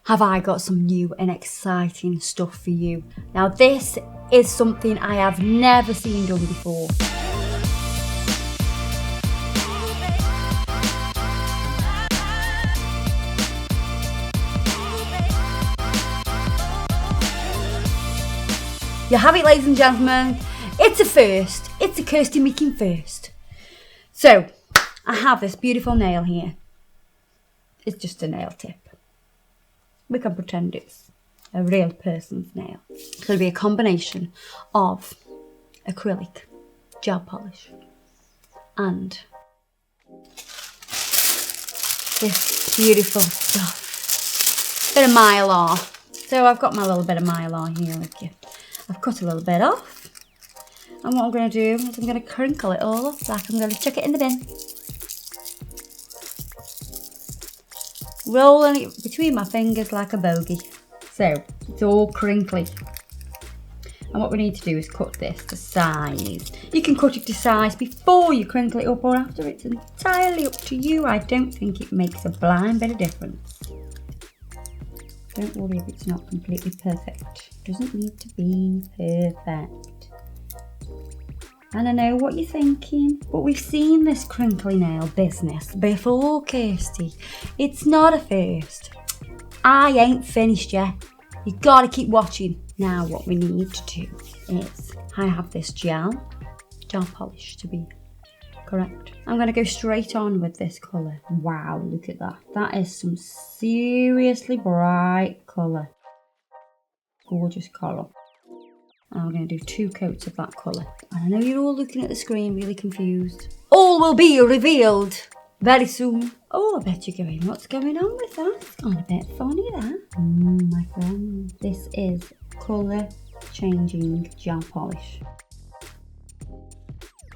have I got some new and exciting stuff for you. Now this is something I have never seen done before. You have it, ladies and gentlemen. It's a first. It's a Kirsty Meakin first. So, I have this beautiful nail here. It's just a nail tip. We can pretend it's a real person's nail. It's going to be a combination of acrylic, gel polish, and this beautiful stuff. Bit of Mylar. So I've got my little bit of Mylar here with you. I've cut a little bit off. And what I'm going to do is I'm going to crinkle it all up, like I'm going to chuck it in the bin. Rolling it between my fingers like a bogey. So it's all crinkly. And what we need to do is cut this to size. You can cut it to size before you crinkle it up or after. It's entirely up to you. I don't think it makes a blind bit of difference. Don't worry if it's not completely perfect. It doesn't need to be perfect. And I know what you're thinking, but we've seen this crinkly nail business before, Kirsty. It's not a first. I ain't finished yet. You gotta keep watching. Now what we need to do is, I have this gel polish to be correct. I'm gonna go straight on with this colour. Wow, look at that. That is some seriously bright colour. Gorgeous colour. I'm going to do 2 coats of that colour. And I know you're all looking at the screen really confused. All will be revealed very soon. Oh, I bet you're going, what's going on with that? It's gone a bit funny, that. My friend. This is colour changing gel polish.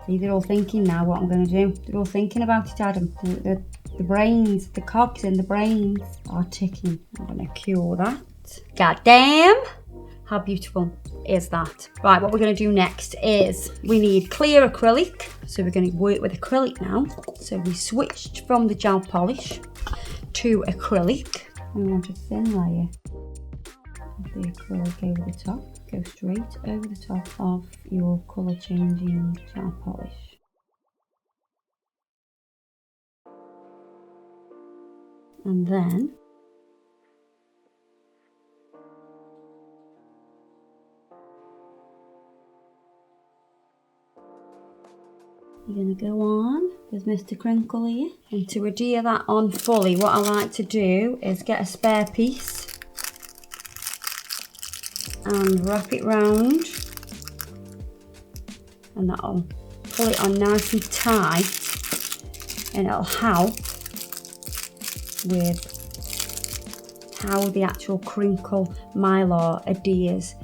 See, they're all thinking now what I'm going to do. They're all thinking about it, Adam. The brains, the cogs in the brains are ticking. I'm going to cure that. God damn! How beautiful is that? Right, what we're going to do next is we need clear acrylic. So we're going to work with acrylic now. So we switched from the gel polish to acrylic. We want a thin layer of the acrylic over the top. Go straight over the top of your colour changing gel polish. And then you're going to go on with Mr. Crinkle here. And to adhere that on fully, what I like to do is get a spare piece and wrap it round. And that'll pull it on nice and tight. And it'll help with how the actual crinkle Mylar adheres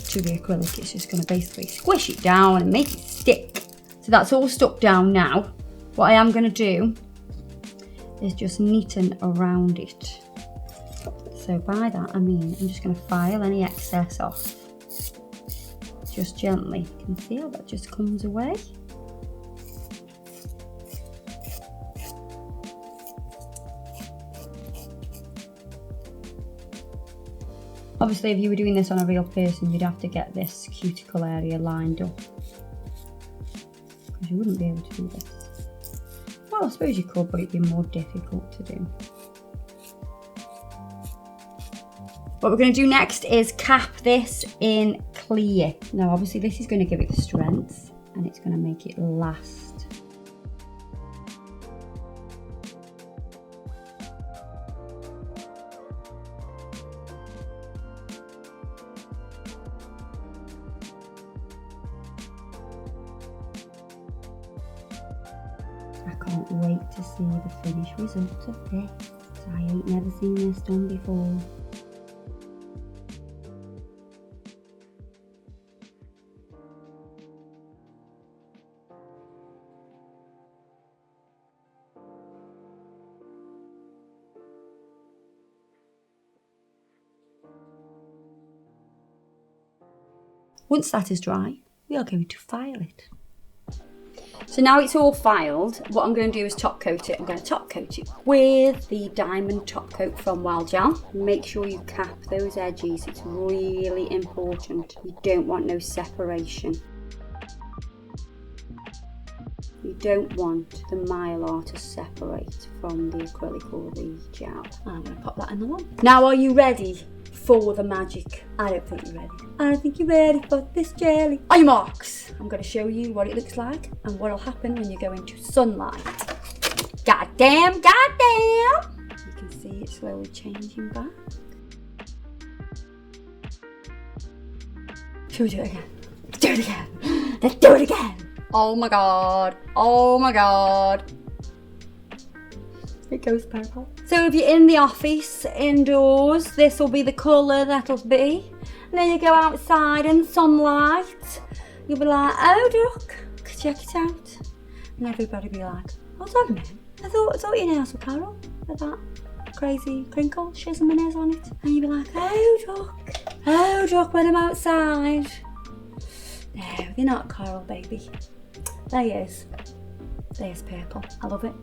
to the acrylic. It's just going to basically squish it down and make it stick. So that's all stuck down now. What I am going to do is just neaten around it. So by that I mean I'm just going to file any excess off. Just gently. You can see how that just comes away. Obviously if you were doing this on a real person, you'd have to get this cuticle area lined up. You wouldn't be able to do this. Well, I suppose you could, but it'd be more difficult to do. What we're going to do next is cap this in clear. Now, obviously, this is going to give it the strength and it's going to make it last. I can't wait to see the finished result of this. I ain't never seen this done before. Once that is dry, we are going to file it. So now it's all filed, what I'm going to do is top coat it. I'm going to top coat it with the diamond top coat from Wild Gel. Make sure you cap those edges, it's really important. You don't want no separation. You don't want the Mylar to separate from the acrylic or the gel. I'm going to pop that in the one. Now are you ready for the magic? I don't think you're ready. I don't think you're ready for this jelly. On your marks. I'm going to show you what it looks like and what will happen when you go into sunlight. Goddamn, goddamn. You can see it slowly changing back. Should we do it again? Let's do it again. Let's do it again. Oh my god. Oh my god. It goes purple. So if you're in the office, indoors, this will be the colour that'll be. And then you go outside in sunlight, you'll be like, oh look, check it out. And everybody be like, what's on it? I thought your nails were coral with that crazy crinkle she has my nails on it. And you'll be like, oh look when I'm outside. No, they're not coral, baby. There's purple. I love it.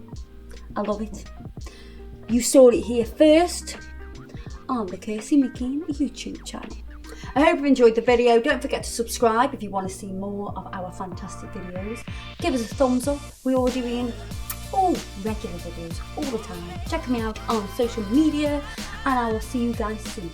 I love it. You saw it here first on the Kirsty Meakin YouTube channel. I hope you enjoyed the video. Don't forget to subscribe if you want to see more of our fantastic videos. Give us a thumbs up. We are doing regular videos all the time. Check me out on social media and I will see you guys soon.